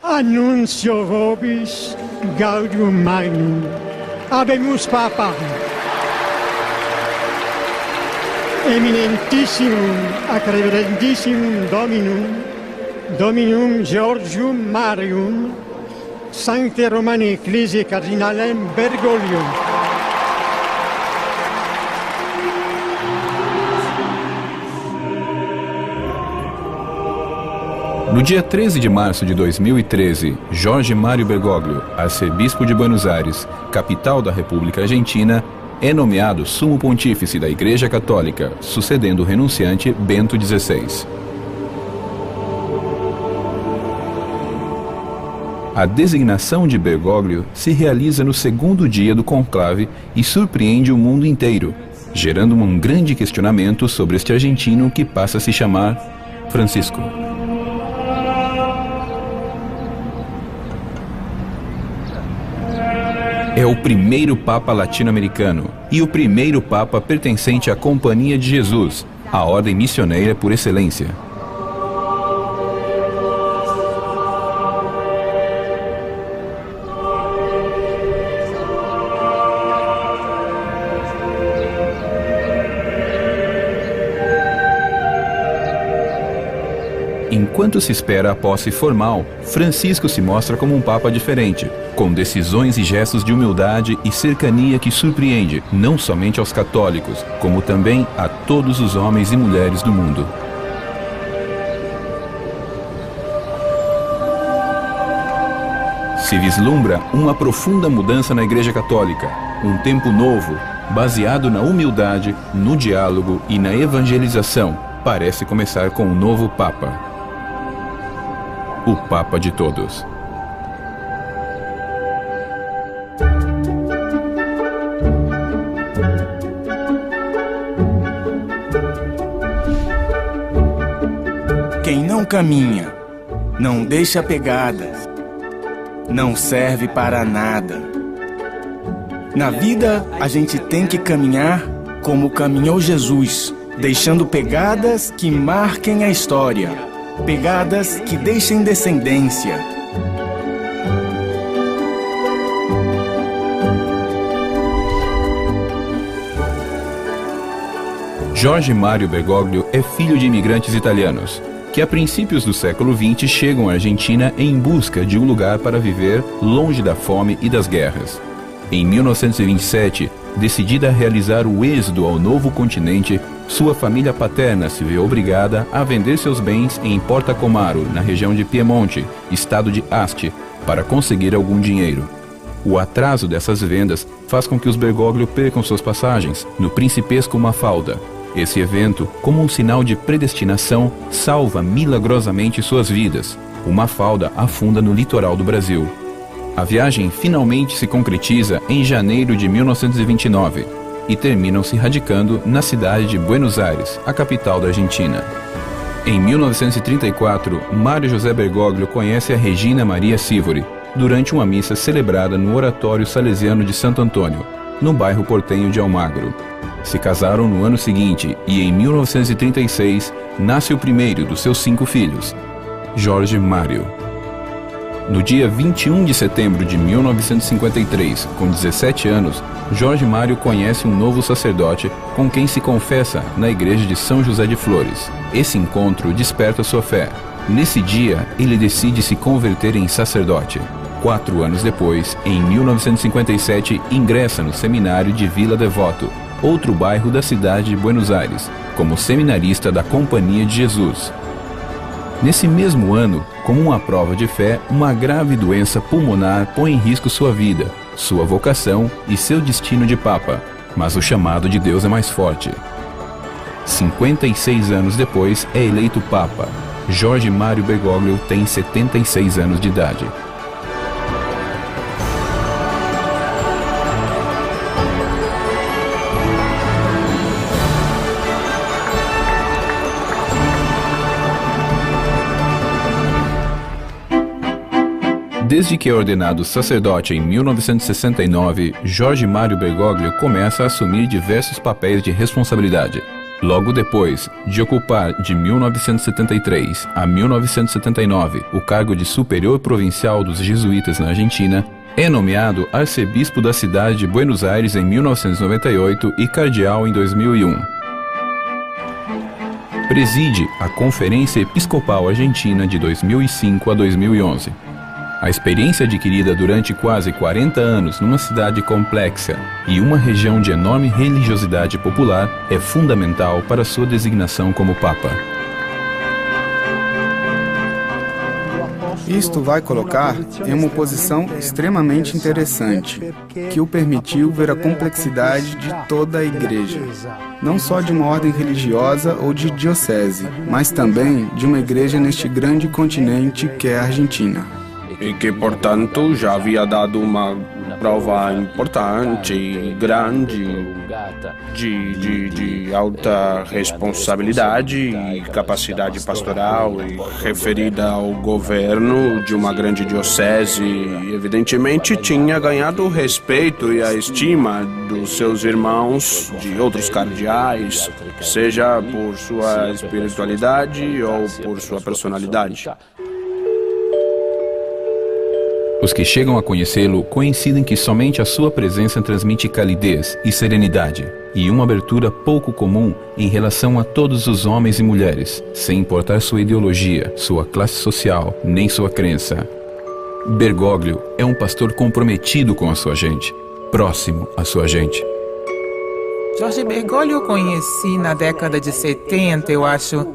Annuncio vobis gaudium magnum. Habemus Papa. Eminentissimum ac reverentissimum Dominum Georgium Marium, Sancte Romani Ecclesiae Cardinalem Bergoglio. No dia 13 de março de 2013, Jorge Mário Bergoglio, arcebispo de Buenos Aires, capital da República Argentina, é nomeado Sumo Pontífice da Igreja Católica, sucedendo o renunciante Bento XVI. A designação de Bergoglio se realiza no segundo dia do conclave e surpreende o mundo inteiro, gerando um grande questionamento sobre este argentino que passa a se chamar Francisco. É o primeiro Papa latino-americano e o primeiro Papa pertencente à Companhia de Jesus, a ordem missioneira por excelência. Enquanto se espera a posse formal, Francisco se mostra como um Papa diferente, com decisões e gestos de humildade e cercania que surpreende não somente aos católicos, como também a todos os homens e mulheres do mundo. Se vislumbra uma profunda mudança na Igreja Católica, um tempo novo, baseado na humildade, no diálogo e na evangelização, parece começar com um novo Papa. O Papa de todos. Quem não caminha, não deixa pegadas, não serve para nada. Na vida, a gente tem que caminhar como caminhou Jesus, deixando pegadas que marquem a história. Pegadas que deixem descendência. Jorge Mário Bergoglio é filho de imigrantes italianos, que a princípios do século XX chegam à Argentina em busca de um lugar para viver longe da fome e das guerras. Em 1927, decidida a realizar o êxodo ao novo continente, sua família paterna se vê obrigada a vender seus bens em Porta Comaro, na região de Piemonte, estado de Asti, para conseguir algum dinheiro. O atraso dessas vendas faz com que os Bergoglio percam suas passagens no principesco Mafalda. Esse evento, como um sinal de predestinação, salva milagrosamente suas vidas. O Mafalda afunda no litoral do Brasil. A viagem finalmente se concretiza em janeiro de 1929 e terminam se radicando na cidade de Buenos Aires, a capital da Argentina. Em 1934, Mário José Bergoglio conhece a Regina Maria Sivori durante uma missa celebrada no Oratório Salesiano de Santo Antônio, no bairro portenho de Almagro. Se casaram no ano seguinte e, em 1936, nasce o primeiro dos seus 5 filhos, Jorge Mário. No dia 21 de setembro de 1953, com 17 anos, Jorge Mário conhece um novo sacerdote com quem se confessa na igreja de São José de Flores. Esse encontro desperta sua fé. Nesse dia, ele decide se converter em sacerdote. 4 anos depois, em 1957, ingressa no seminário de Vila Devoto, outro bairro da cidade de Buenos Aires, como seminarista da Companhia de Jesus. Nesse mesmo ano, como uma prova de fé, uma grave doença pulmonar põe em risco sua vida, sua vocação e seu destino de Papa. Mas o chamado de Deus é mais forte. 56 anos depois, é eleito Papa. Jorge Mário Bergoglio tem 76 anos de idade. Desde que é ordenado sacerdote em 1969, Jorge Mário Bergoglio começa a assumir diversos papéis de responsabilidade. Logo depois de ocupar de 1973 a 1979 o cargo de superior provincial dos jesuítas na Argentina, é nomeado arcebispo da cidade de Buenos Aires em 1998 e cardeal em 2001. Preside a Conferência Episcopal Argentina de 2005 a 2011. A experiência adquirida durante quase 40 anos numa cidade complexa e uma região de enorme religiosidade popular é fundamental para sua designação como Papa. Isto vai colocar em uma posição extremamente interessante, que o permitiu ver a complexidade de toda a Igreja, não só de uma ordem religiosa ou de diocese, mas também de uma igreja neste grande continente que é a Argentina. E que, portanto, já havia dado uma prova importante e grande de alta responsabilidade e capacidade pastoral e referida ao governo de uma grande diocese. E, evidentemente, tinha ganhado o respeito e a estima dos seus irmãos, de outros cardeais, seja por sua espiritualidade ou por sua personalidade. Os que chegam a conhecê-lo coincidem que somente a sua presença transmite calidez e serenidade, e uma abertura pouco comum em relação a todos os homens e mulheres, sem importar sua ideologia, sua classe social, nem sua crença. Bergoglio é um pastor comprometido com a sua gente, próximo à sua gente. Jorge Bergoglio eu conheci na década de 70, eu acho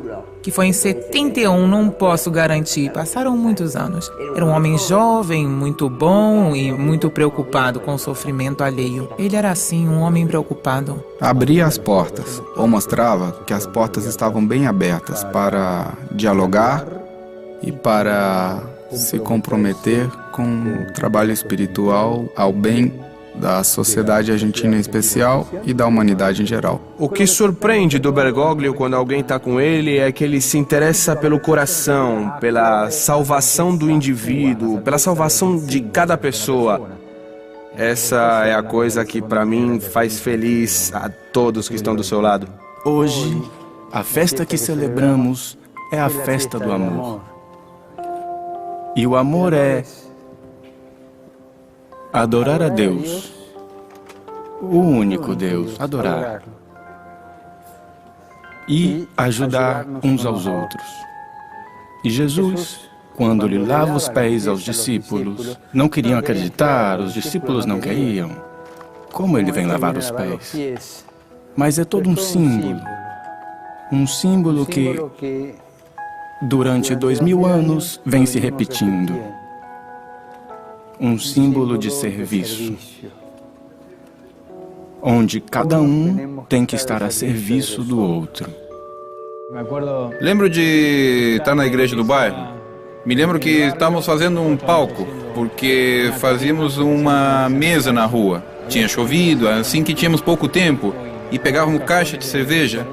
que foi em 71, não posso garantir. Passaram muitos anos. Era um homem jovem, muito bom e muito preocupado com o sofrimento alheio. Ele era assim, um homem preocupado. Abria as portas, ou mostrava que as portas estavam bem abertas para dialogar e para se comprometer com o trabalho espiritual ao bem da sociedade argentina em especial e da humanidade em geral. O que surpreende do Bergoglio quando alguém está com ele é que ele se interessa pelo coração, pela salvação do indivíduo, pela salvação de cada pessoa. Essa é a coisa que para mim faz feliz a todos que estão do seu lado. Hoje, a festa que celebramos é a festa do amor. E o amor é adorar a Deus, o único Deus, adorar. E ajudar uns aos outros. E Jesus, quando lhe lava os pés aos discípulos, não queriam acreditar, os discípulos não queriam. Como ele vem lavar os pés? Mas é todo um símbolo que durante 2000 anos vem se repetindo. Um símbolo de serviço, onde cada um tem que estar a serviço do outro. Lembro de estar na igreja do bairro. Me lembro que estávamos fazendo um palco, porque fazíamos uma mesa na rua. Tinha chovido, assim que tínhamos pouco tempo, e pegávamos caixa de cerveja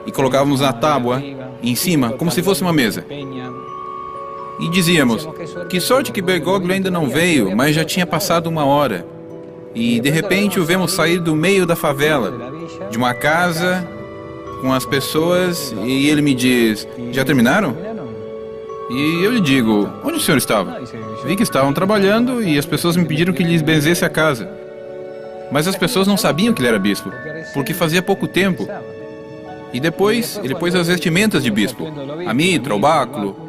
e colocávamos na tábua em cima, como se fosse uma mesa. E dizíamos, que sorte que Bergoglio ainda não veio, mas já tinha passado 1 hora. E de repente o vemos sair do meio da favela, de uma casa, com as pessoas, e ele me diz, já terminaram? E eu lhe digo, onde o senhor estava? Vi que estavam trabalhando e as pessoas me pediram que lhes benzesse a casa. Mas as pessoas não sabiam que ele era bispo, porque fazia pouco tempo. E depois ele pôs as vestimentas de bispo, a mitra, o báculo.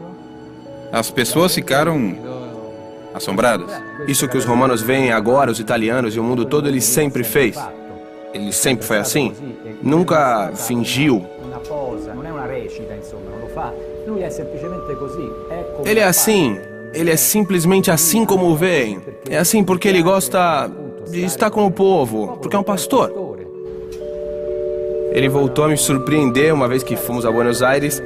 As pessoas ficaram assombradas. Isso que os romanos veem agora, os italianos e o mundo todo, ele sempre fez. Ele sempre foi assim. Nunca fingiu. Ele é assim. Ele é simplesmente assim como o veem. É assim porque ele gosta de estar com o povo, porque é um pastor. Ele voltou a me surpreender uma vez que fomos a Buenos Aires,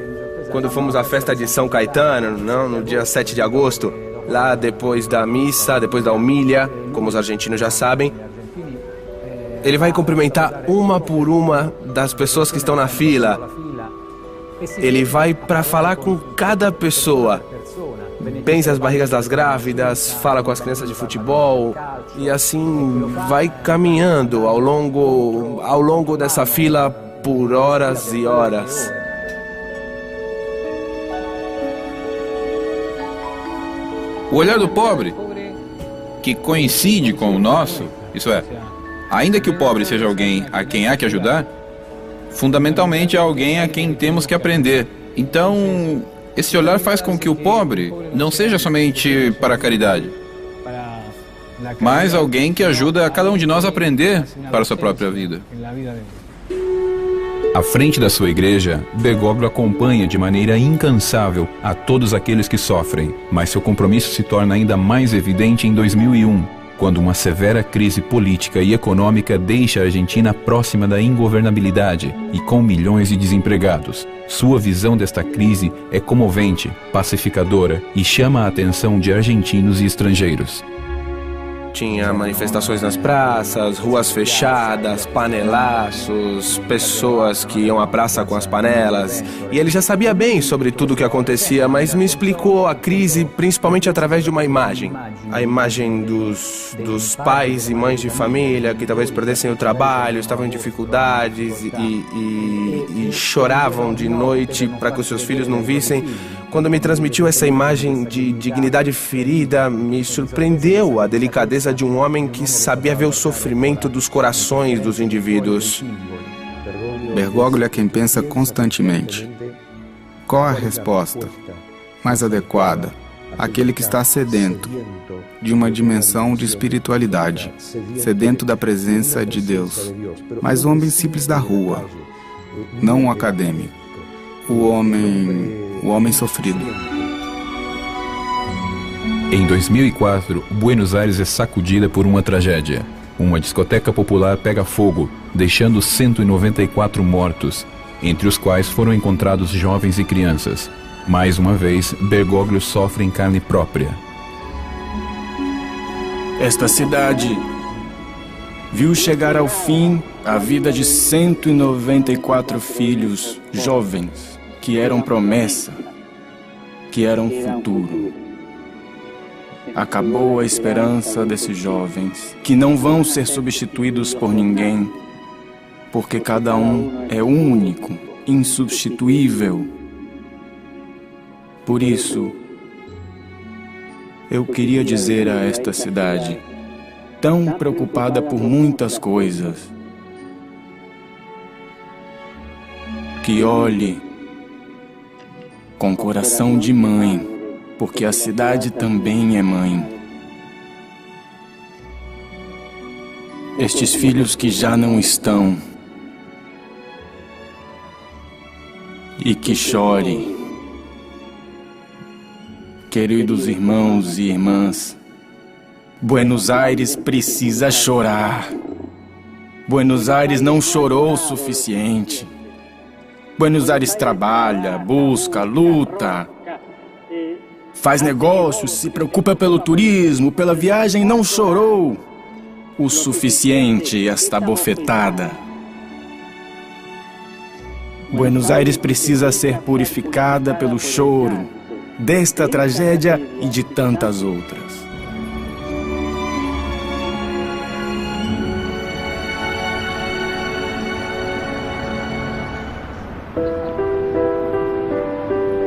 quando fomos à festa de São Caetano, no dia 7 de agosto, lá depois da missa, depois da humilha, como os argentinos já sabem, ele vai cumprimentar uma por uma das pessoas que estão na fila. Ele vai para falar com cada pessoa. Benze as barrigas das grávidas, fala com as crianças de futebol e assim vai caminhando ao longo dessa fila por horas e horas. O olhar do pobre, que coincide com o nosso, isso é, ainda que o pobre seja alguém a quem há que ajudar, fundamentalmente é alguém a quem temos que aprender. Então, esse olhar faz com que o pobre não seja somente para a caridade, mas alguém que ajuda a cada um de nós a aprender para a sua própria vida. À frente da sua igreja, Bergoglio acompanha de maneira incansável a todos aqueles que sofrem, mas seu compromisso se torna ainda mais evidente em 2001, quando uma severa crise política e econômica deixa a Argentina próxima da ingovernabilidade e com milhões de desempregados. Sua visão desta crise é comovente, pacificadora e chama a atenção de argentinos e estrangeiros. Tinha manifestações nas praças, ruas fechadas, panelaços, pessoas que iam à praça com as panelas. E ele já sabia bem sobre tudo o que acontecia, mas me explicou a crise principalmente através de uma imagem. A imagem dos pais e mães de família que talvez perdessem o trabalho, estavam em dificuldades e choravam de noite para que os seus filhos não vissem. Quando me transmitiu essa imagem de dignidade ferida, me surpreendeu a delicadeza de um homem que sabia ver o sofrimento dos corações dos indivíduos. Bergoglio é quem pensa constantemente. Qual a resposta mais adequada àquele que está sedento de uma dimensão de espiritualidade, sedento da presença de Deus, mas o homem simples da rua, não o acadêmico, o homem sofrido. Em 2004, Buenos Aires é sacudida por uma tragédia. Uma discoteca popular pega fogo, deixando 194 mortos, entre os quais foram encontrados jovens e crianças. Mais uma vez, Bergoglio sofre em carne própria. Esta cidade viu chegar ao fim a vida de 194 filhos jovens que eram promessa, que eram futuro. Acabou a esperança desses jovens, que não vão ser substituídos por ninguém, porque cada um é único, insubstituível. Por isso, eu queria dizer a esta cidade, tão preocupada por muitas coisas, que olhe com coração de mãe, porque a cidade também é mãe. Estes filhos que já não estão, e que chore. Queridos irmãos e irmãs, Buenos Aires precisa chorar. Buenos Aires não chorou o suficiente. Buenos Aires trabalha, busca, luta, faz negócios, se preocupa pelo turismo, pela viagem, não chorou o suficiente esta bofetada. Buenos Aires precisa ser purificada pelo choro desta tragédia e de tantas outras.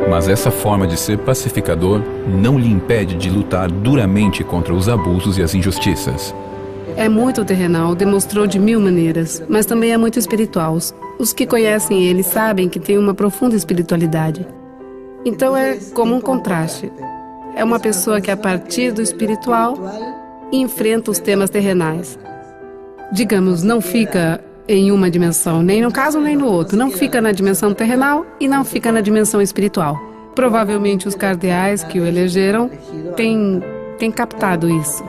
Mas essa forma de ser pacificador não lhe impede de lutar duramente contra os abusos e as injustiças. É muito terrenal, demonstrou de mil maneiras, mas também é muito espiritual. Os que conhecem ele sabem que tem uma profunda espiritualidade. Então é como um contraste. É uma pessoa que, a partir do espiritual, enfrenta os temas terrenais. Digamos, não fica em uma dimensão, nem no caso nem no outro. Não fica na dimensão terrenal e não fica na dimensão espiritual. Provavelmente os cardeais que o elegeram têm captado isso.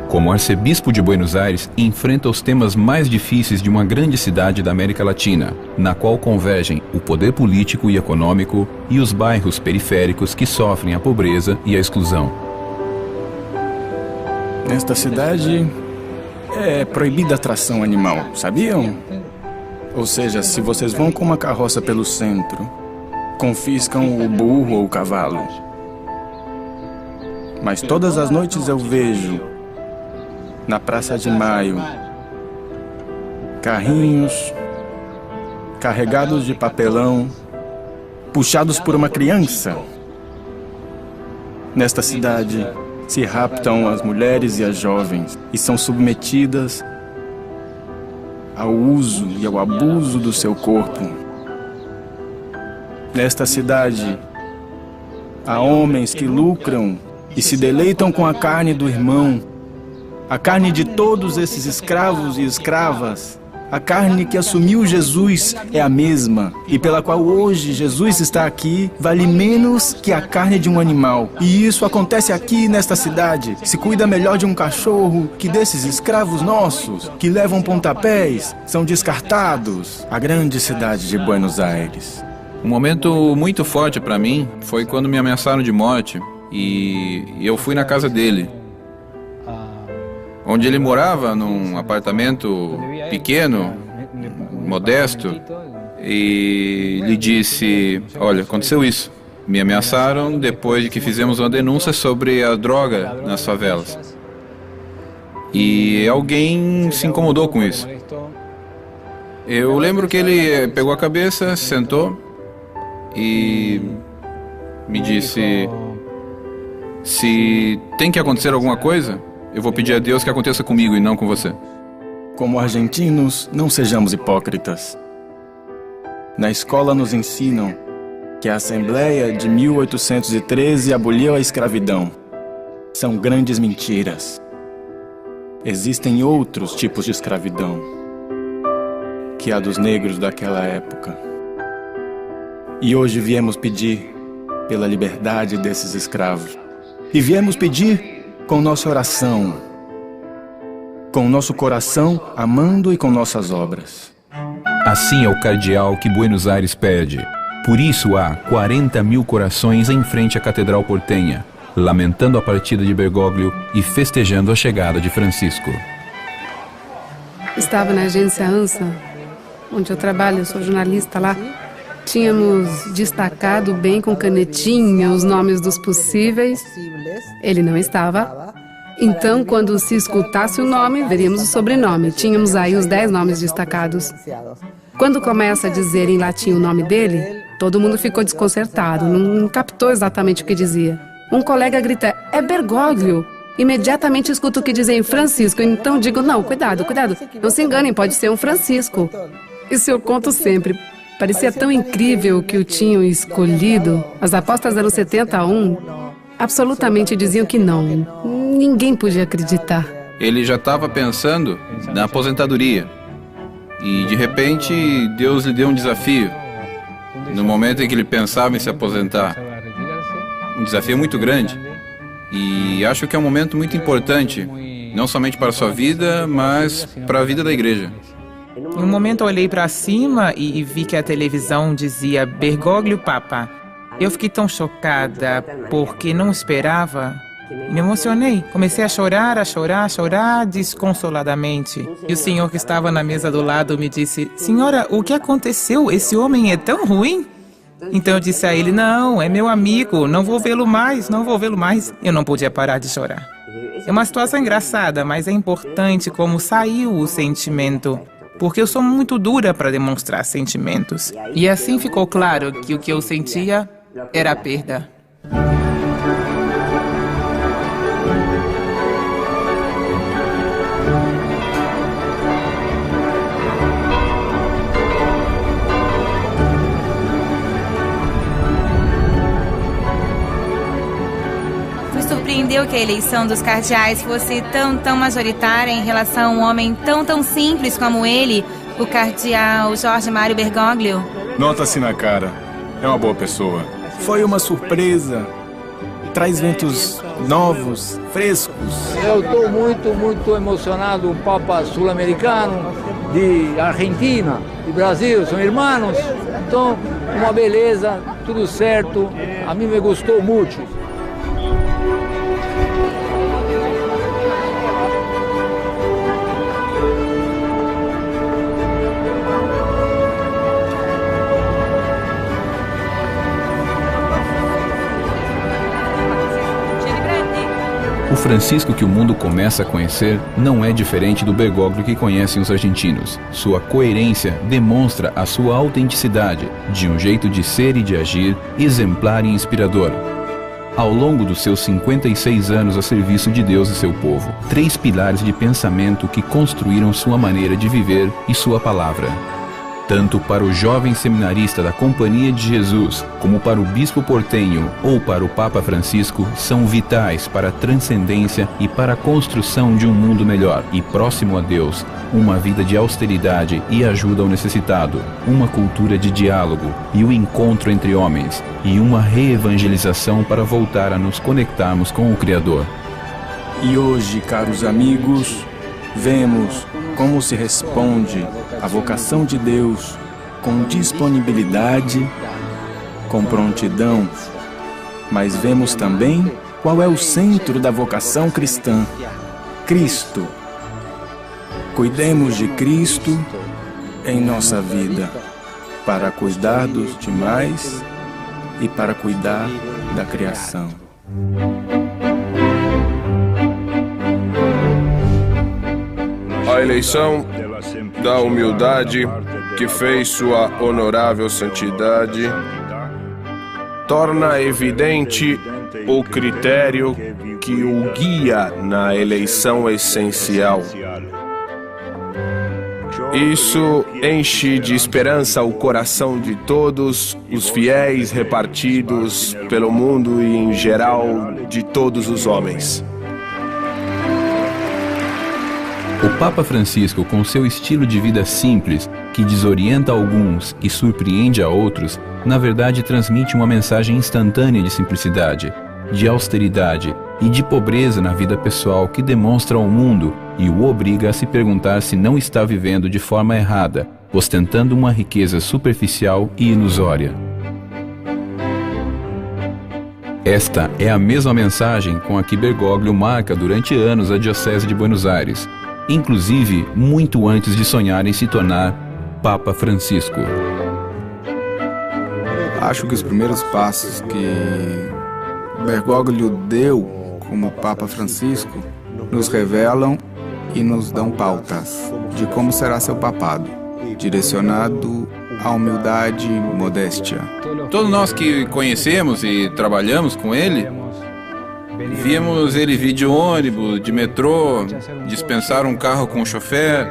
Como arcebispo de Buenos Aires, enfrenta os temas mais difíceis de uma grande cidade da América Latina, na qual convergem o poder político e econômico e os bairros periféricos que sofrem a pobreza e a exclusão. Nesta cidade é proibida a tração animal, sabiam? Ou seja, se vocês vão com uma carroça pelo centro, confiscam o burro ou o cavalo. Mas todas as noites eu vejo, na Praça de Maio, carrinhos, carregados de papelão, puxados por uma criança. Nesta cidade, se raptam as mulheres e as jovens e são submetidas ao uso e ao abuso do seu corpo. Nesta cidade, há homens que lucram e se deleitam com a carne do irmão, a carne de todos esses escravos e escravas. A carne que assumiu Jesus é a mesma, e pela qual hoje Jesus está aqui, vale menos que a carne de um animal. E isso acontece aqui nesta cidade. Se cuida melhor de um cachorro que desses escravos nossos, que levam pontapés, são descartados. A grande cidade de Buenos Aires. Um momento muito forte para mim foi quando me ameaçaram de morte e eu fui na casa dele, onde ele morava num apartamento pequeno, modesto, e lhe disse: olha, aconteceu isso. Me ameaçaram depois de que fizemos uma denúncia sobre a droga nas favelas. E alguém se incomodou com isso. Eu lembro que ele pegou a cabeça, sentou e me disse: se tem que acontecer alguma coisa, eu vou pedir a Deus que aconteça comigo e não com você. Como argentinos, não sejamos hipócritas. Na escola nos ensinam que a Assembleia de 1813 aboliu a escravidão. São grandes mentiras. Existem outros tipos de escravidão que a dos negros daquela época. E hoje viemos pedir pela liberdade desses escravos. E viemos pedir com nossa oração, com nosso coração, amando e com nossas obras. Assim é o cardeal que Buenos Aires pede. Por isso há 40 mil corações em frente à Catedral Portenha, lamentando a partida de Bergoglio e festejando a chegada de Francisco. Estava na agência ANSA, onde eu trabalho, eu sou jornalista lá. Tínhamos destacado bem com canetinha os nomes dos possíveis. Ele não estava. Então, quando se escutasse o nome, veríamos o sobrenome. Tínhamos aí os 10 nomes destacados. Quando começa a dizer em latim o nome dele, todo mundo ficou desconcertado, não captou exatamente o que dizia. Um colega grita: é Bergoglio. Imediatamente escuto o que dizem Francisco, então digo: não, cuidado, cuidado, não se enganem, pode ser um Francisco. Isso eu conto sempre. Parecia tão incrível que o tinham escolhido. As apostas eram 70-1. Absolutamente diziam que não. Ninguém podia acreditar. Ele já estava pensando na aposentadoria. E, de repente, Deus lhe deu um desafio. No momento em que ele pensava em se aposentar. Um desafio muito grande. E acho que é um momento muito importante. Não somente para a sua vida, mas para a vida da igreja. Em um momento eu olhei para cima e vi que a televisão dizia Bergoglio Papa. Eu fiquei tão chocada porque não esperava. Me emocionei. Comecei a chorar desconsoladamente. E o senhor que estava na mesa do lado me disse: senhora, o que aconteceu? Esse homem é tão ruim? Então eu disse a ele: não, é meu amigo, não vou vê-lo mais. Eu não podia parar de chorar. É uma situação engraçada, mas é importante como saiu o sentimento. Porque eu sou muito dura para demonstrar sentimentos. E assim ficou claro que o que eu sentia era a perda. Surpreendeu que a eleição dos cardeais fosse tão majoritária em relação a um homem tão simples como ele, o cardeal Jorge Mário Bergoglio? Nota-se na cara. É uma boa pessoa. Foi uma surpresa. Traz ventos novos, frescos. Eu estou muito emocionado. O Papa sul-americano, de Argentina, de Brasil, são irmãos. Então, uma beleza, tudo certo. A mim me gostou muito. O Francisco que o mundo começa a conhecer não é diferente do Bergoglio que conhecem os argentinos. Sua coerência demonstra a sua autenticidade, de um jeito de ser e de agir exemplar e inspirador. Ao longo dos seus 56 anos a serviço de Deus e seu povo, 3 pilares de pensamento que construíram sua maneira de viver e sua palavra. Tanto para o jovem seminarista da Companhia de Jesus, como para o bispo portenho ou para o Papa Francisco, são vitais para a transcendência e para a construção de um mundo melhor e próximo a Deus, uma vida de austeridade e ajuda ao necessitado, uma cultura de diálogo e o encontro entre homens, e uma reevangelização para voltar a nos conectarmos com o Criador. E hoje, caros amigos, vemos como se responde à vocação de Deus com disponibilidade, com prontidão, mas vemos também qual é o centro da vocação cristã: Cristo. Cuidemos de Cristo em nossa vida, para cuidar dos demais e para cuidar da criação. A eleição da humildade que fez sua honorável santidade torna evidente o critério que o guia na eleição essencial. Isso enche de esperança o coração de todos os fiéis repartidos pelo mundo e, em geral, de todos os homens. O Papa Francisco, com seu estilo de vida simples, que desorienta alguns e surpreende a outros, na verdade transmite uma mensagem instantânea de simplicidade, de austeridade e de pobreza na vida pessoal que demonstra ao mundo e o obriga a se perguntar se não está vivendo de forma errada, ostentando uma riqueza superficial e ilusória. Esta é a mesma mensagem com a que Bergoglio marca durante anos a Diocese de Buenos Aires, inclusive muito antes de sonhar em se tornar Papa Francisco. Acho que os primeiros passos que Bergoglio deu como Papa Francisco nos revelam e nos dão pautas de como será seu papado, direcionado à humildade e modéstia. Todos nós que conhecemos e trabalhamos com ele, víamos ele vir de ônibus, de metrô, dispensar um carro com chofer,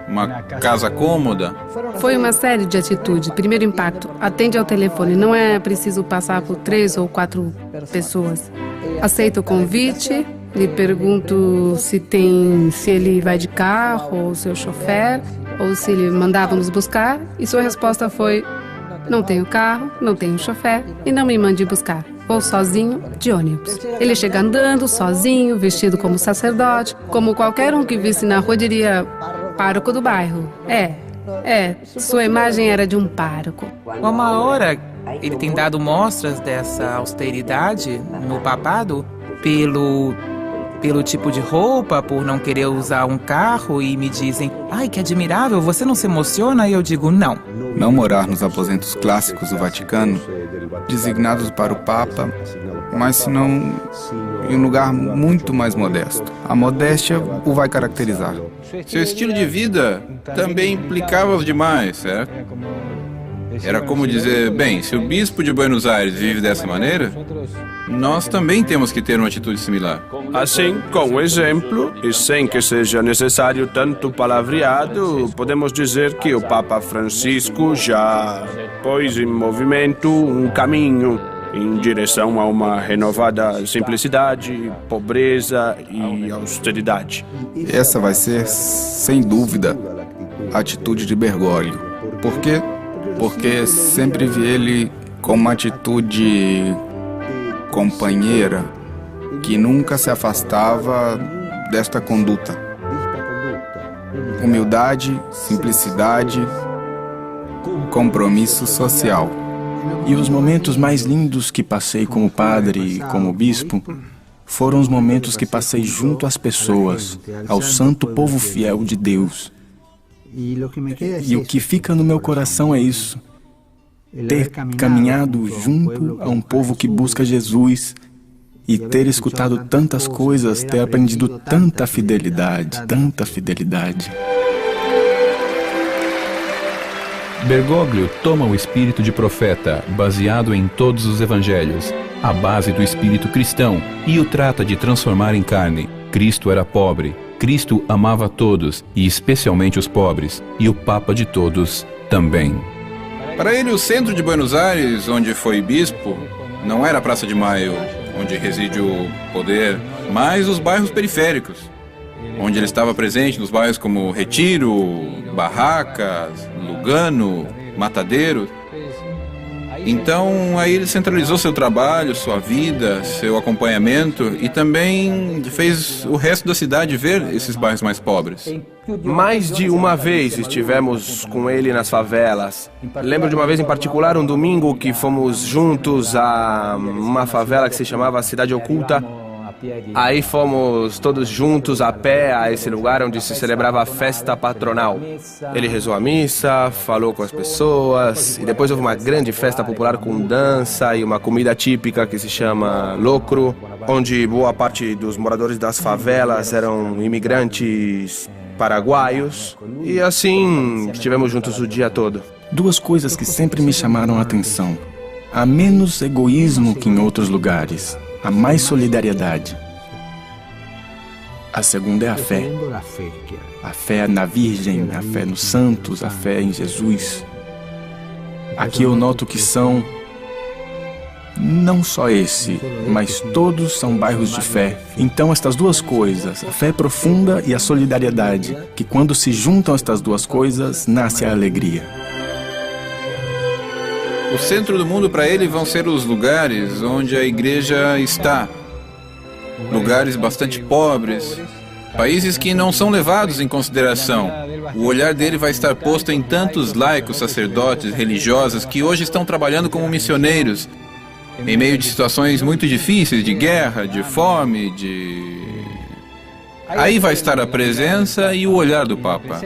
uma casa cômoda. Foi uma série de atitudes. Primeiro impacto, atende ao telefone, não é preciso passar por 3 ou 4 pessoas. Aceita o convite, lhe pergunto se ele vai de carro ou seu chofer, ou se ele mandava nos buscar, e sua resposta foi: não tenho carro, não tenho chofer e não me mande buscar. Vou sozinho, de ônibus. Ele chega andando, sozinho, vestido como sacerdote, como qualquer um que visse na rua diria: pároco do bairro. Sua imagem era de um pároco. Uma hora ele tem dado mostras dessa austeridade no papado pelo tipo de roupa, por não querer usar um carro, e me dizem: ai, que admirável, você não se emociona? E eu digo: não. Não morar nos aposentos clássicos do Vaticano, designados para o Papa, mas senão em um lugar muito mais modesto. A modéstia o vai caracterizar. Seu estilo de vida também implicava os demais, certo? Era como dizer: bem, se o bispo de Buenos Aires vive dessa maneira, nós também temos que ter uma atitude similar. Assim, com o exemplo, e sem que seja necessário tanto palavreado, podemos dizer que o Papa Francisco já pôs em movimento um caminho em direção a uma renovada simplicidade, pobreza e austeridade. Essa vai ser, sem dúvida, a atitude de Bergoglio. Por quê? Porque sempre vi ele com uma atitude companheira que nunca se afastava desta conduta. Humildade, simplicidade, compromisso social. E os momentos mais lindos que passei como padre e como bispo foram os momentos que passei junto às pessoas, ao santo povo fiel de Deus. E o que fica no meu coração é isso: ter caminhado junto a um povo que busca Jesus e ter escutado tantas coisas, ter aprendido tanta fidelidade, tanta fidelidade. Bergoglio toma o espírito de profeta, baseado em todos os evangelhos, a base do espírito cristão, e o trata de transformar em carne. Cristo era pobre, Cristo amava todos, e especialmente os pobres, e o Papa de todos também. Para ele, o centro de Buenos Aires, onde foi bispo, não era a Praça de Maio, onde reside o poder, mas os bairros periféricos, onde ele estava presente nos bairros como Retiro, Barracas, Lugano, Mataderos. Então, aí ele centralizou seu trabalho, sua vida, seu acompanhamento e também fez o resto da cidade ver esses bairros mais pobres. Mais de uma vez estivemos com ele nas favelas. Lembro de uma vez em particular, um domingo, que fomos juntos a uma favela que se chamava Cidade Oculta. Aí fomos todos juntos a pé a esse lugar onde se celebrava a festa patronal. Ele rezou a missa, falou com as pessoas, e depois houve uma grande festa popular com dança e uma comida típica que se chama locro, onde boa parte dos moradores das favelas eram imigrantes paraguaios. E assim estivemos juntos o dia todo. Duas coisas que sempre me chamaram a atenção. Há menos egoísmo que em outros lugares. Há mais solidariedade. A segunda é a fé. A fé na Virgem, a fé nos santos, a fé em Jesus. Aqui eu noto que são, não só esse, mas todos são bairros de fé. Então estas duas coisas, a fé profunda e a solidariedade, que quando se juntam estas duas coisas, nasce a alegria. O centro do mundo para ele vão ser os lugares onde a igreja está. Lugares bastante pobres, países que não são levados em consideração. O olhar dele vai estar posto em tantos laicos, sacerdotes, religiosas que hoje estão trabalhando como missioneiros, em meio de situações muito difíceis, de guerra, de fome, Aí vai estar a presença e o olhar do Papa.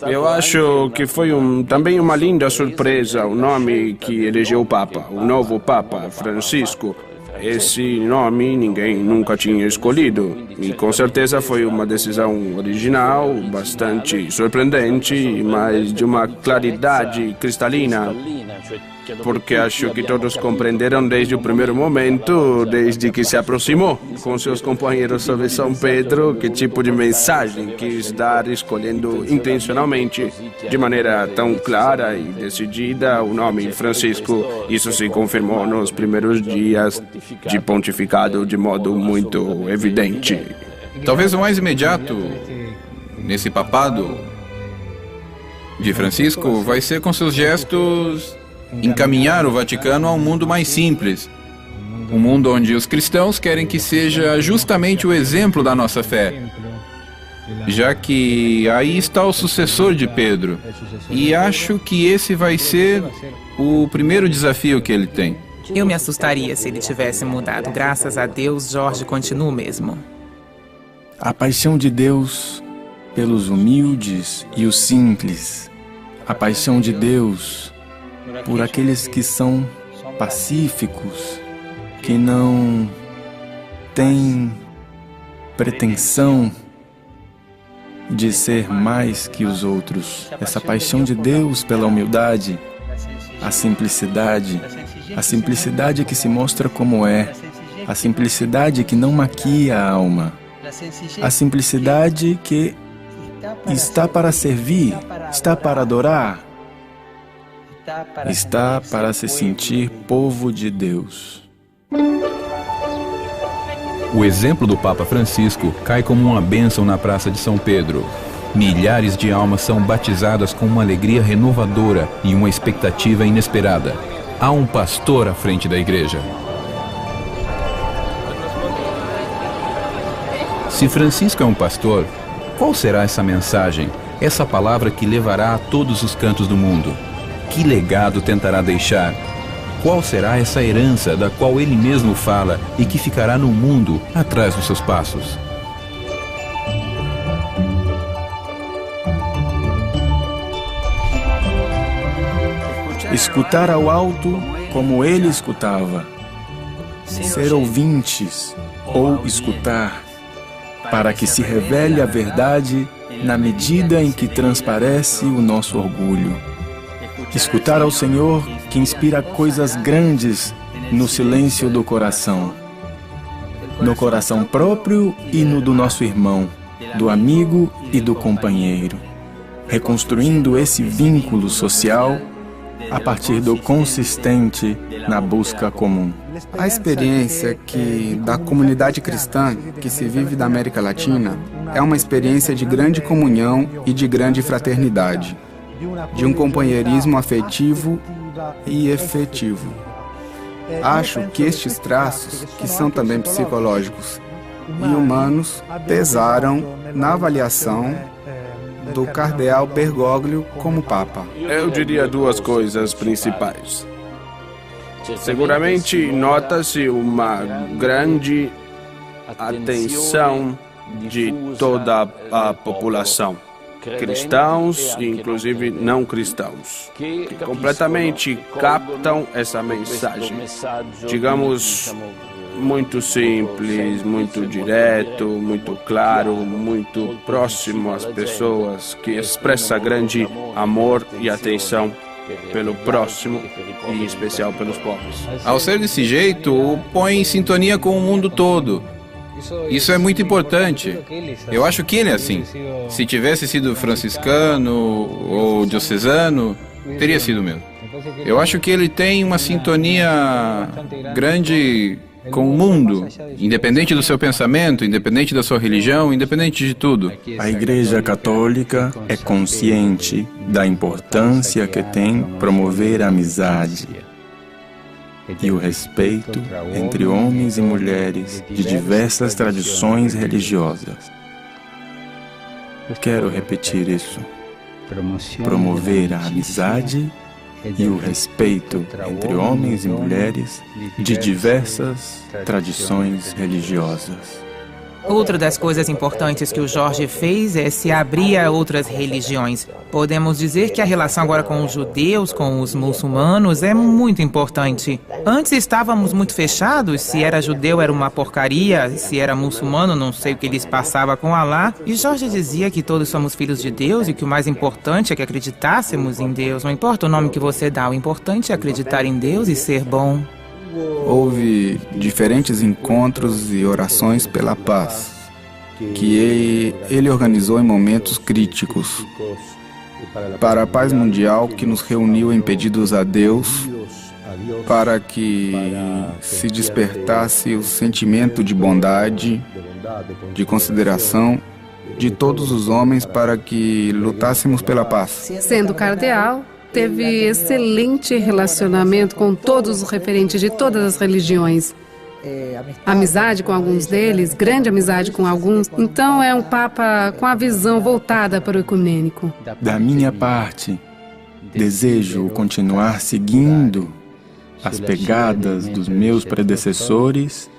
Eu acho que foi também uma linda surpresa o nome que elegeu o Papa, o novo Papa Francisco. Esse nome ninguém nunca tinha escolhido e com certeza foi uma decisão original, bastante surpreendente, mas de uma claridade cristalina. Porque acho que todos compreenderam desde o primeiro momento, desde que se aproximou com seus companheiros sobre São Pedro, que tipo de mensagem quis dar, escolhendo intencionalmente, de maneira tão clara e decidida, o nome Francisco. Isso se confirmou nos primeiros dias de pontificado de modo muito evidente. Talvez o mais imediato nesse papado de Francisco vai ser com seus gestos encaminhar o Vaticano a um mundo mais simples. Um mundo onde os cristãos querem que seja justamente o exemplo da nossa fé, já que aí está o sucessor de Pedro. E acho que esse vai ser o primeiro desafio que ele tem. Eu me assustaria se ele tivesse mudado. Graças a Deus, Jorge continua o mesmo. A paixão de Deus pelos humildes e os simples. A paixão de Deus por aqueles que são pacíficos, que não têm pretensão de ser mais que os outros. Essa paixão de Deus pela humildade, a simplicidade que se mostra como é, a simplicidade que não maquia a alma, a simplicidade que está para servir, está para adorar, está para se sentir povo de Deus. O exemplo do Papa Francisco cai como uma bênção na Praça de São Pedro. Milhares de almas são batizadas com uma alegria renovadora e uma expectativa inesperada. Há um pastor à frente da igreja. Se Francisco é um pastor, qual será essa mensagem, essa palavra que levará a todos os cantos do mundo? Que legado tentará deixar? Qual será essa herança da qual ele mesmo fala e que ficará no mundo atrás dos seus passos? Escutar ao alto como ele escutava. ser ouvintes ou escutar, para que se revele a verdade na medida em que transparece o nosso orgulho. Escutar ao Senhor que inspira coisas grandes no silêncio do coração, no coração próprio e no do nosso irmão, do amigo e do companheiro, reconstruindo esse vínculo social a partir do consistente na busca comum. A experiência da comunidade cristã que se vive da América Latina é uma experiência de grande comunhão e de grande fraternidade, de um companheirismo afetivo e efetivo. Acho que estes traços, que são também psicológicos e humanos, pesaram na avaliação do cardeal Bergoglio como Papa. Eu diria duas coisas principais. Seguramente nota-se uma grande atenção de toda a população, cristãos e inclusive não cristãos, que completamente captam essa mensagem, digamos, muito simples, muito direto, muito claro, muito próximo às pessoas, que expressa grande amor e atenção pelo próximo e em especial pelos pobres. Ao ser desse jeito, o põe em sintonia com o mundo todo. Isso é muito importante. Eu acho que ele é assim. Se tivesse sido franciscano ou diocesano, teria sido mesmo. Eu acho que ele tem uma sintonia grande com o mundo, independente do seu pensamento, independente da sua religião, independente de tudo. A Igreja Católica é consciente da importância que tem promover a amizade e o respeito entre homens e mulheres de diversas tradições religiosas. Quero repetir isso. Promover a amizade e o respeito entre homens e mulheres de diversas tradições religiosas. Outra das coisas importantes que o Jorge fez é se abrir a outras religiões. Podemos dizer que a relação agora com os judeus, com os muçulmanos, é muito importante. Antes estávamos muito fechados, se era judeu era uma porcaria, se era muçulmano não sei o que lhes passava com Alá. E Jorge dizia que todos somos filhos de Deus e que o mais importante é que acreditássemos em Deus. Não importa o nome que você dá, o importante é acreditar em Deus e ser bom. Houve diferentes encontros e orações pela paz, que ele organizou em momentos críticos, para a paz mundial que nos reuniu em pedidos a Deus, para que se despertasse o sentimento de bondade, de consideração de todos os homens para que lutássemos pela paz. Sendo cardeal, teve excelente relacionamento com todos os referentes de todas as religiões. Amizade com alguns deles, grande amizade com alguns. Então é um Papa com a visão voltada para o ecumênico. Da minha parte, desejo continuar seguindo as pegadas dos meus predecessores,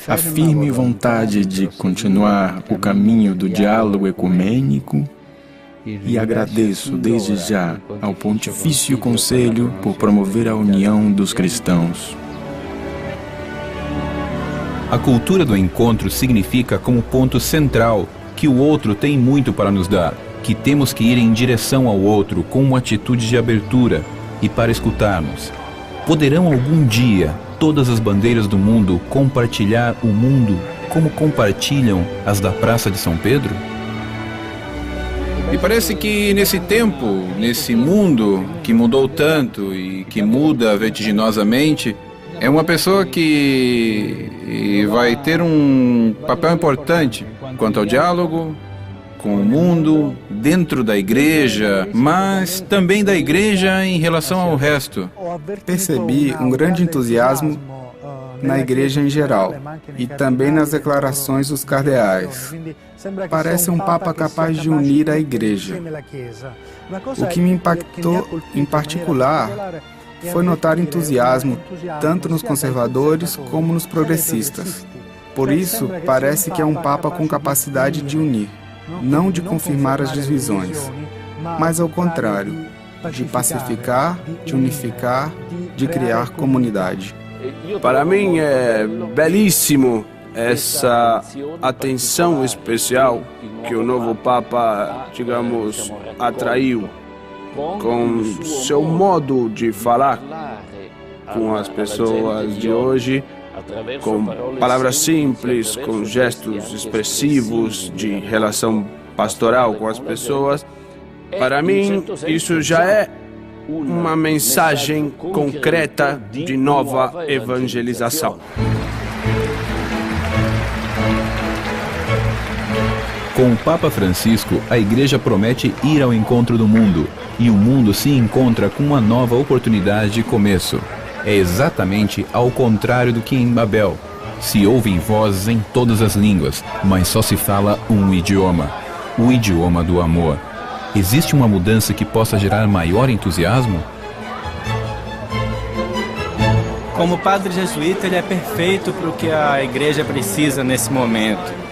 a firme vontade de continuar o caminho do diálogo ecumênico, e agradeço desde já ao Pontifício Conselho por promover a união dos cristãos. A cultura do encontro significa como ponto central que o outro tem muito para nos dar, que temos que ir em direção ao outro com uma atitude de abertura e para escutarmos. Poderão algum dia todas as bandeiras do mundo compartilhar o mundo como compartilham as da Praça de São Pedro? E parece que nesse tempo, nesse mundo que mudou tanto e que muda vertiginosamente, é uma pessoa que vai ter um papel importante quanto ao diálogo com o mundo, dentro da igreja, mas também da igreja em relação ao resto. Percebi um grande entusiasmo na igreja em geral e também nas declarações dos cardeais. Parece um Papa capaz de unir a igreja. O que me impactou em particular foi notar entusiasmo tanto nos conservadores como nos progressistas. Por isso, parece que é um Papa com capacidade de unir, não de confirmar as divisões, mas ao contrário, de pacificar, de unificar, de criar comunidade. Para mim é belíssimo essa atenção especial que o novo Papa, digamos, atraiu com seu modo de falar com as pessoas de hoje, com palavras simples, com gestos expressivos de relação pastoral com as pessoas. Para mim, isso já é uma mensagem concreta de nova evangelização. Com o Papa Francisco, a Igreja promete ir ao encontro do mundo, e o mundo se encontra com uma nova oportunidade de começo. É exatamente ao contrário do que em Babel. Se ouvem vozes em todas as línguas, mas só se fala um idioma, o idioma do amor. Existe uma mudança que possa gerar maior entusiasmo? Como padre jesuíta, ele é perfeito para o que a igreja precisa nesse momento.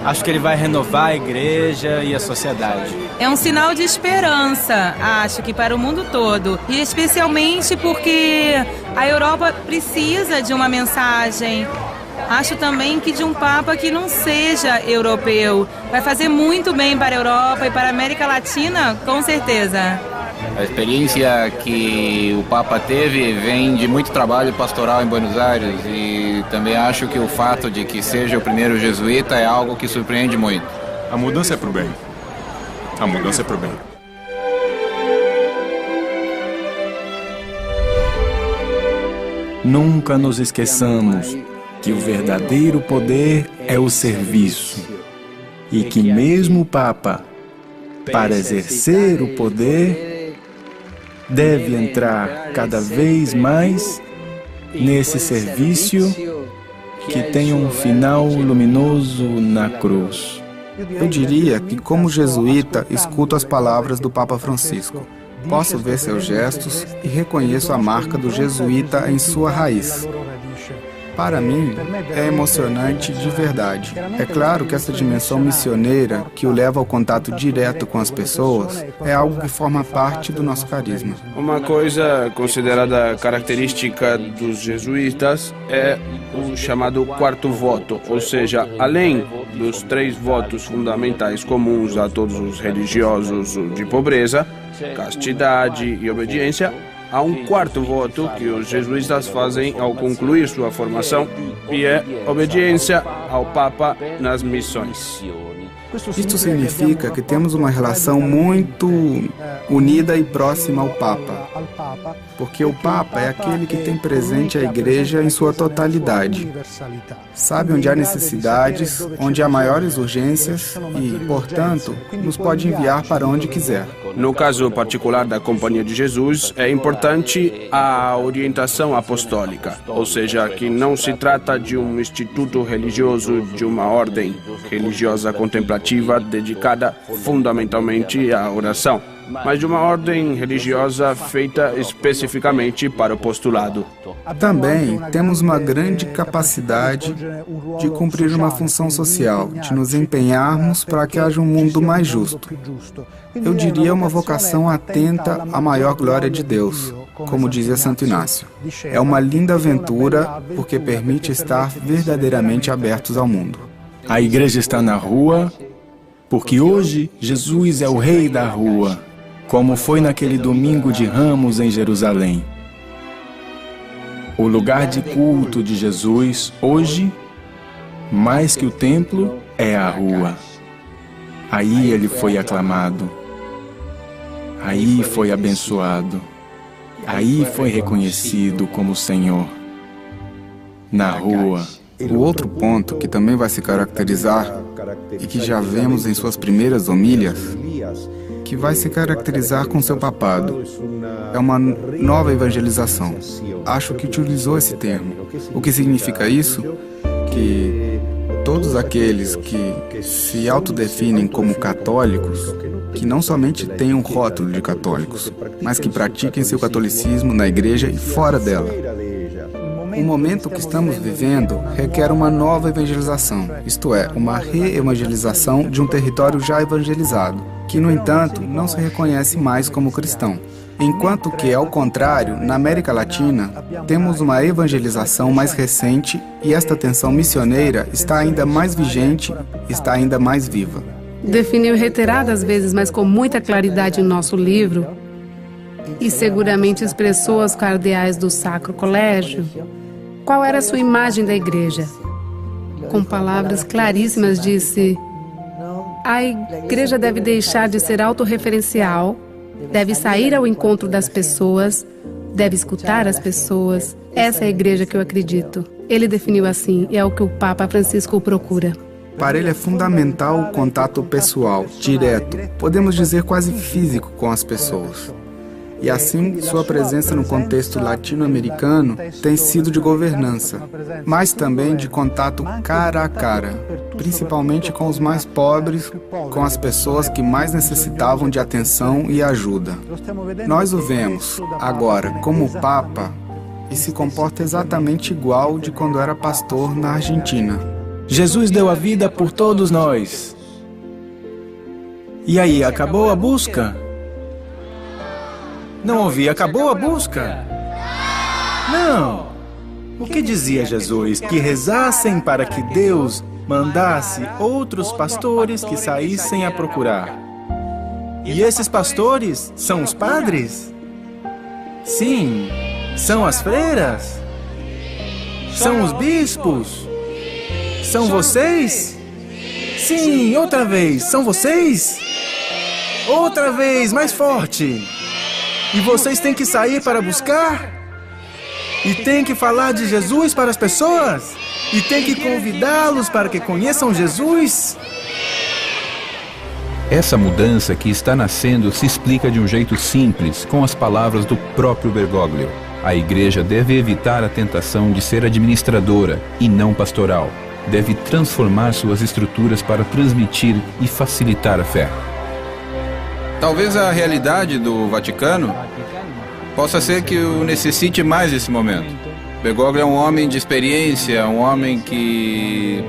Acho que ele vai renovar a igreja e a sociedade. É um sinal de esperança, acho que para o mundo todo. E especialmente porque a Europa precisa de uma mensagem. Acho também que de um Papa que não seja europeu. Vai fazer muito bem para a Europa e para a América Latina, com certeza. A experiência que o Papa teve vem de muito trabalho pastoral em Buenos Aires e também acho que o fato de que seja o primeiro jesuíta é algo que surpreende muito. A mudança é pro bem. A mudança é pro bem. Nunca nos esqueçamos que o verdadeiro poder é o serviço e que mesmo o Papa, para exercer o poder, deve entrar cada vez mais nesse serviço que tem um final luminoso na cruz. Eu diria que, como jesuíta, escuto as palavras do Papa Francisco. Posso ver seus gestos e reconheço a marca do jesuíta em sua raiz. Para mim, é emocionante de verdade. É claro que essa dimensão missioneira, que o leva ao contato direto com as pessoas, é algo que forma parte do nosso carisma. Uma coisa considerada característica dos jesuítas é o chamado quarto voto, ou seja, além dos 3 votos fundamentais comuns a todos os religiosos de pobreza, castidade e obediência, há um quarto voto que os jesuítas fazem ao concluir sua formação, e é obediência ao Papa nas missões. Isto significa que temos uma relação muito unida e próxima ao Papa, porque o Papa é aquele que tem presente a Igreja em sua totalidade. Sabe onde há necessidades, onde há maiores urgências e, portanto, nos pode enviar para onde quiser. No caso particular da Companhia de Jesus, é importante a orientação apostólica, ou seja, que não se trata de um instituto religioso, de uma ordem religiosa contemplativa dedicada fundamentalmente à oração, mas de uma ordem religiosa feita especificamente para o postulado. Também temos uma grande capacidade de cumprir uma função social, de nos empenharmos para que haja um mundo mais justo. Eu diria uma vocação atenta à maior glória de Deus, como dizia Santo Inácio. É uma linda aventura porque permite estar verdadeiramente abertos ao mundo. A igreja está na rua porque hoje Jesus é o rei da rua, como foi naquele domingo de Ramos em Jerusalém. O lugar de culto de Jesus hoje, mais que o templo, é a rua. Aí ele foi aclamado, aí foi abençoado, aí foi reconhecido como Senhor. Na rua. O outro ponto que também vai se caracterizar, e que já vemos em suas primeiras homílias, que vai se caracterizar com seu papado, é uma nova evangelização. Acho que utilizou esse termo. O que significa isso? Que todos aqueles que se autodefinem como católicos, que não somente têm um rótulo de católicos, mas que pratiquem seu catolicismo na igreja e fora dela. O momento que estamos vivendo requer uma nova evangelização, isto é, uma re-evangelização de um território já evangelizado, que, no entanto, não se reconhece mais como cristão. Enquanto que, ao contrário, na América Latina, temos uma evangelização mais recente e esta tensão missioneira está ainda mais vigente, está ainda mais viva. Definiu reiteradas vezes, mas com muita claridade em nosso livro, e seguramente expressou aos cardeais do Sacro Colégio qual era a sua imagem da igreja. Com palavras claríssimas disse: a igreja deve deixar de ser autorreferencial, deve sair ao encontro das pessoas, deve escutar as pessoas. Essa é a igreja que eu acredito. Ele definiu assim, e é o que o Papa Francisco procura. Para ele é fundamental o contato pessoal, direto, podemos dizer quase físico com as pessoas. E assim, sua presença no contexto latino-americano tem sido de governança, mas também de contato cara a cara, principalmente com os mais pobres, com as pessoas que mais necessitavam de atenção e ajuda. Nós o vemos, agora, como Papa, e se comporta exatamente igual de quando era pastor na Argentina. Jesus deu a vida por todos nós. E aí, acabou a busca? Não ouvi, acabou a busca? Não! O que dizia Jesus? Que rezassem para que Deus mandasse outros pastores que saíssem a procurar. E esses pastores são os padres? Sim, são as freiras? São os bispos? São vocês? Sim, outra vez, são vocês? Outra vez, mais forte! E vocês têm que sair para buscar? E têm que falar de Jesus para as pessoas? E têm que convidá-los para que conheçam Jesus? Essa mudança que está nascendo se explica de um jeito simples, com as palavras do próprio Bergoglio. A igreja deve evitar a tentação de ser administradora e não pastoral. Deve transformar suas estruturas para transmitir e facilitar a fé. Talvez a realidade do Vaticano possa ser que o necessite mais nesse momento. Bergoglio é um homem de experiência, um homem que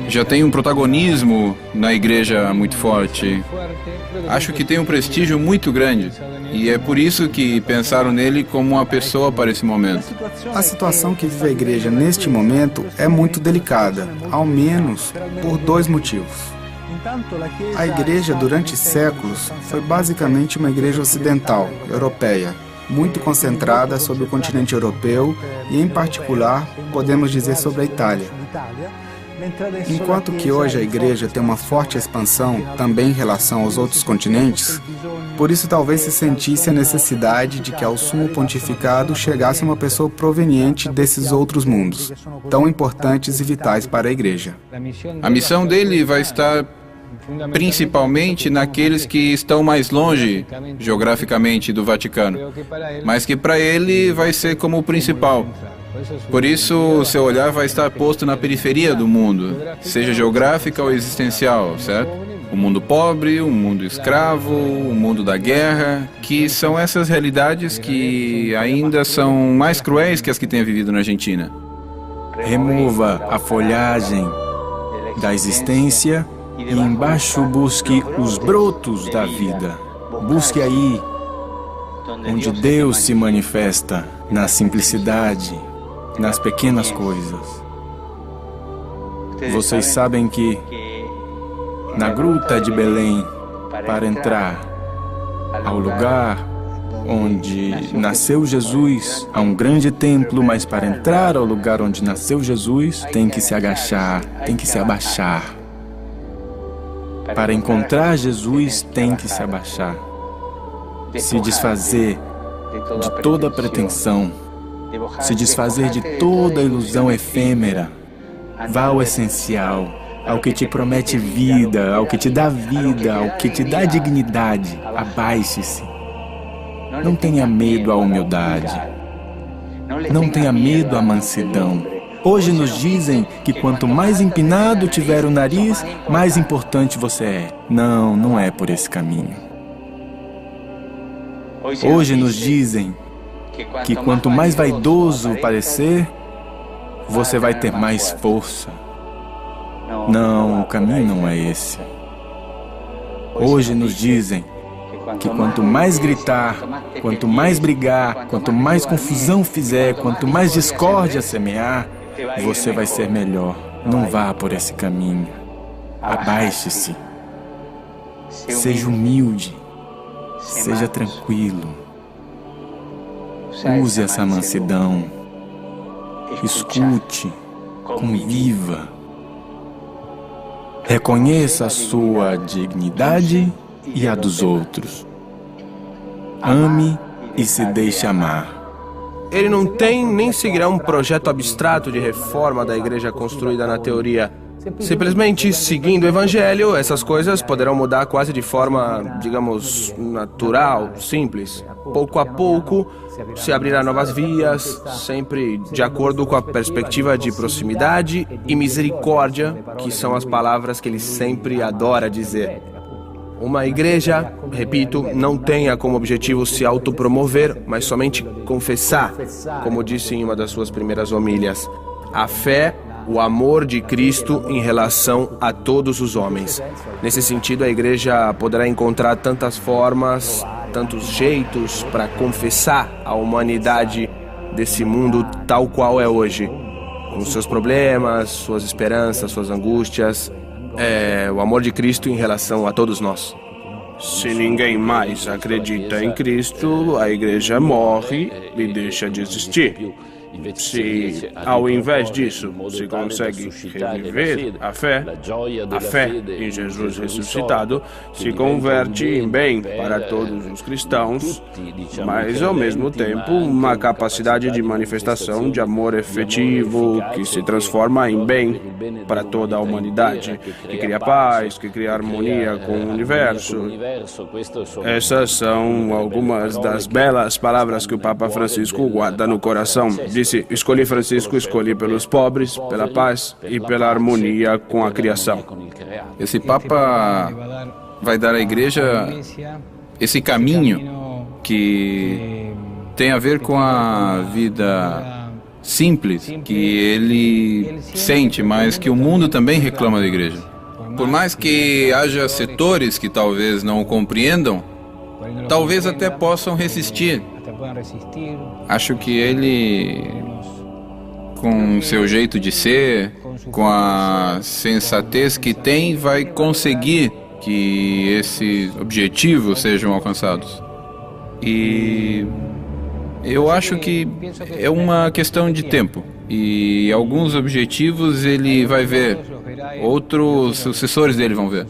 já tem um protagonismo na igreja muito forte. Acho que tem um prestígio muito grande. E é por isso que pensaram nele como uma pessoa para esse momento. A situação que vive a igreja neste momento é muito delicada, ao menos por dois motivos. A igreja, durante séculos, foi basicamente uma igreja ocidental, europeia, muito concentrada sobre o continente europeu e, em particular, podemos dizer sobre a Itália. Enquanto que hoje a igreja tem uma forte expansão também em relação aos outros continentes, por isso talvez se sentisse a necessidade de que ao sumo pontificado chegasse uma pessoa proveniente desses outros mundos, tão importantes e vitais para a igreja. A missão dele vai estar principalmente naqueles que estão mais longe geograficamente do Vaticano, mas que para ele vai ser como o principal. Por isso, o seu olhar vai estar posto na periferia do mundo, seja geográfica ou existencial, certo? O mundo pobre, o mundo escravo, o mundo da guerra, que são essas realidades que ainda são mais cruéis que as que tem vivido na Argentina. Remova a folhagem da existência e embaixo busque os brotos da vida. Busque aí, onde Deus se manifesta, na simplicidade, nas pequenas coisas. Vocês sabem que na gruta de Belém, para entrar ao lugar onde nasceu Jesus, há um grande templo, mas para entrar ao lugar onde nasceu Jesus, tem que se agachar, tem que se abaixar. Para encontrar Jesus, tem que se abaixar, se desfazer de toda pretensão, se desfazer de toda ilusão efêmera. Vá ao essencial, ao que te promete vida, ao que te dá vida, ao que te dá dignidade. Abaixe-se. Não tenha medo à humildade. Não tenha medo à mansidão. Hoje nos dizem que quanto mais empinado tiver o nariz, mais importante você é. Não, não é por esse caminho. Hoje nos dizem que quanto mais vaidoso parecer, você vai ter mais força. Não, o caminho não é esse. Hoje nos dizem que quanto mais gritar, quanto mais brigar, quanto mais confusão fizer, quanto mais discórdia semear, você vai ser melhor. Não vá por esse caminho. Abaixe-se. Seja humilde. Seja tranquilo. Use essa mansidão. Escute. Conviva. Reconheça a sua dignidade e a dos outros. Ame e se deixe amar. Ele não tem nem seguirá um projeto abstrato de reforma da igreja construída na teoria. Simplesmente seguindo o evangelho, essas coisas poderão mudar quase de forma, digamos, natural, simples. Pouco a pouco, se abrirá novas vias, sempre de acordo com a perspectiva de proximidade e misericórdia, que são as palavras que ele sempre adora dizer. Uma igreja, repito, não tenha como objetivo se autopromover, mas somente confessar, como disse em uma das suas primeiras homílias, a fé, o amor de Cristo em relação a todos os homens. Nesse sentido, a igreja poderá encontrar tantas formas, tantos jeitos para confessar a humanidade desse mundo tal qual é hoje, com seus problemas, suas esperanças, suas angústias. O amor de Cristo em relação a todos nós. Se ninguém mais acredita em Cristo, a igreja morre e deixa de existir. Se, ao invés disso, se consegue reviver a fé em Jesus ressuscitado, se converte em bem para todos os cristãos, mas, ao mesmo tempo, uma capacidade de manifestação de amor efetivo que se transforma em bem para toda a humanidade, que cria paz, que cria harmonia com o universo. Essas são algumas das belas palavras que o Papa Francisco guarda no coração. Disse: escolhi Francisco, escolhi pelos pobres, pela paz e pela harmonia com a criação. Esse Papa vai dar à igreja esse caminho que tem a ver com a vida simples, que ele sente, mas que o mundo também reclama da igreja. Por mais que haja setores que talvez não o compreendam, talvez até possam resistir. Acho que ele, com seu jeito de ser, com a sensatez que tem, vai conseguir que esses objetivos sejam alcançados. E eu acho que é uma questão de tempo. E alguns objetivos ele vai ver, outros sucessores dele vão ver.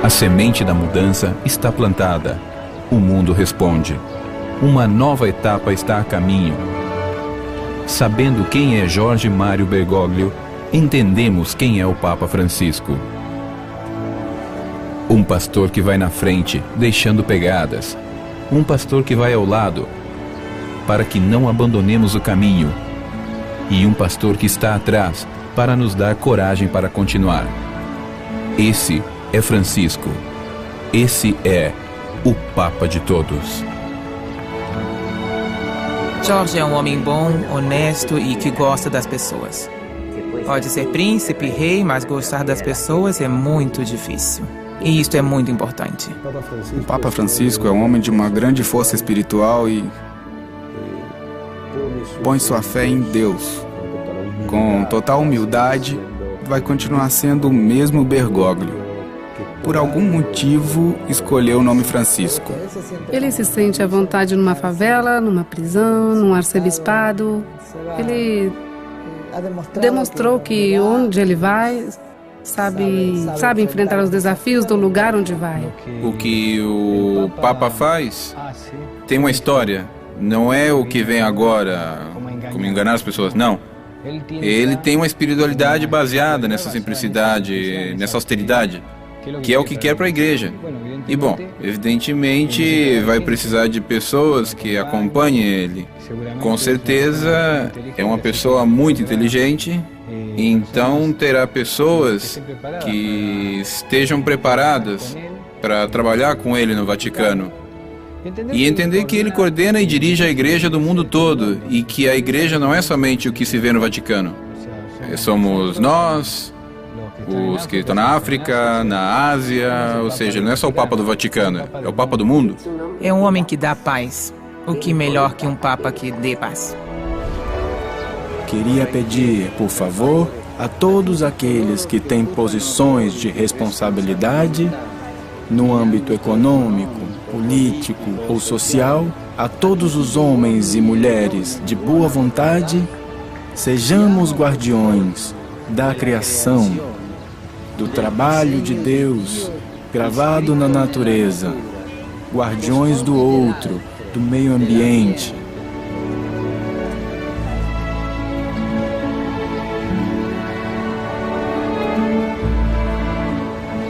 A semente da mudança está plantada. O mundo responde. Uma nova etapa está a caminho. Sabendo quem é Jorge Mário Bergoglio, entendemos quem é o Papa Francisco. Um pastor que vai na frente, deixando pegadas. Um pastor que vai ao lado, para que não abandonemos o caminho. E um pastor que está atrás, para nos dar coragem para continuar. Esse é Francisco. Esse é o Papa de todos. Jorge é um homem bom, honesto e que gosta das pessoas. Pode ser príncipe, rei, mas gostar das pessoas é muito difícil. E isto é muito importante. O Papa Francisco é um homem de uma grande força espiritual e põe sua fé em Deus. Com total humildade, vai continuar sendo o mesmo Bergoglio. Por algum motivo, escolheu o nome Francisco. Ele se sente à vontade numa favela, numa prisão, num arcebispado. Ele demonstrou que onde ele vai, sabe enfrentar os desafios do lugar onde vai. O que o Papa faz tem uma história. Não é o que vem agora, como enganar as pessoas, não. Ele tem uma espiritualidade baseada nessa simplicidade, nessa austeridade, que é o que quer para a igreja. E bom, evidentemente vai precisar de pessoas que acompanhem ele. Com certeza é uma pessoa muito inteligente, então terá pessoas que estejam preparadas para trabalhar com ele no Vaticano. E entender que ele coordena e dirige a igreja do mundo todo e que a igreja não é somente o que se vê no Vaticano. Somos nós, os que estão na África, na Ásia, ou seja, não é só o Papa do Vaticano, é o Papa do mundo. É um homem que dá paz. O que melhor que um Papa que dê paz? Queria pedir, por favor, a todos aqueles que têm posições de responsabilidade no âmbito econômico, político ou social, a todos os homens e mulheres de boa vontade, sejamos guardiões da criação, do trabalho de Deus gravado na natureza, guardiões do outro, do meio ambiente.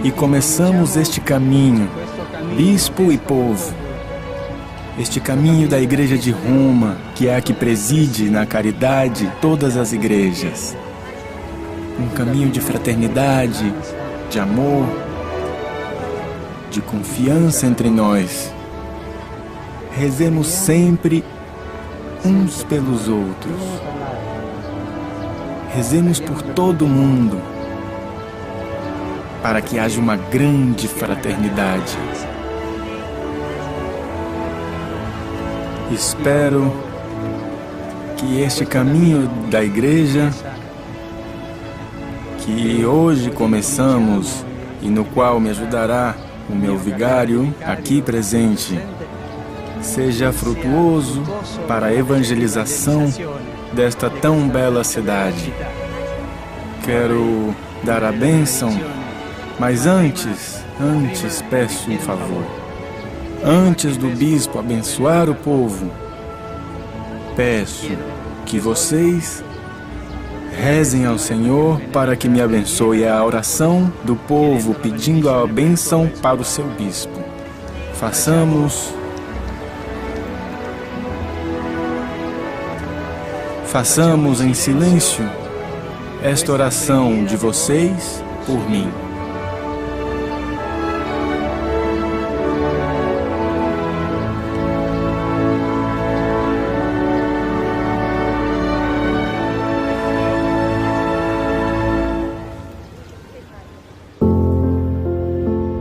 E começamos este caminho, bispo e povo, este caminho da Igreja de Roma, que é a que preside na caridade todas as igrejas. Um caminho de fraternidade, de amor, de confiança entre nós. Rezemos sempre uns pelos outros. Rezemos por todo mundo, para que haja uma grande fraternidade. Espero que este caminho da igreja, que hoje começamos e no qual me ajudará o meu vigário aqui presente, seja frutuoso para a evangelização desta tão bela cidade. Quero dar a bênção, mas antes peço um favor. Antes do bispo abençoar o povo, peço que vocês rezem ao Senhor para que me abençoe a oração do povo pedindo a bênção para o seu bispo. Façamos em silêncio esta oração de vocês por mim.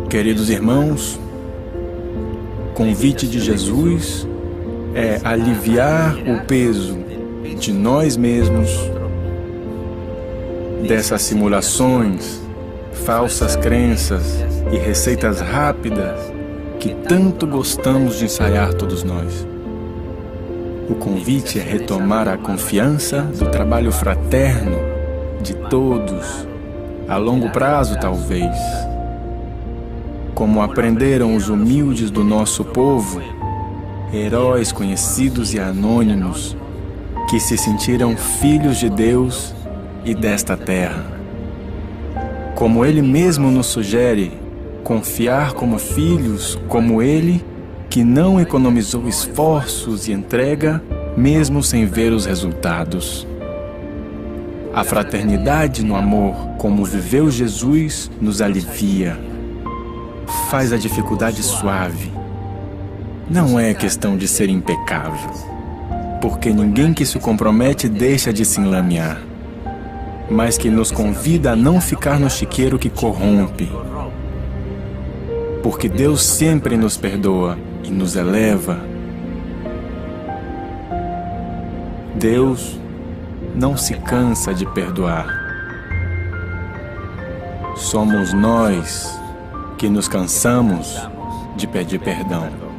Queridos irmãos, o convite de Jesus é aliviar o peso de nós mesmos, dessas simulações, falsas crenças e receitas rápidas que tanto gostamos de ensaiar todos nós. O convite é retomar a confiança do trabalho fraterno de todos, a longo prazo talvez. Como aprenderam os humildes do nosso povo, heróis conhecidos e anônimos, que se sentiram filhos de Deus e desta terra. Como ele mesmo nos sugere, confiar como filhos, como ele, que não economizou esforços e entrega, mesmo sem ver os resultados. A fraternidade no amor, como viveu Jesus, nos alivia. Faz a dificuldade suave. Não é questão de ser impecável, porque ninguém que se compromete deixa de se enlamear, mas que nos convida a não ficar no chiqueiro que corrompe, porque Deus sempre nos perdoa e nos eleva. Deus não se cansa de perdoar. Somos nós que nos cansamos de pedir perdão.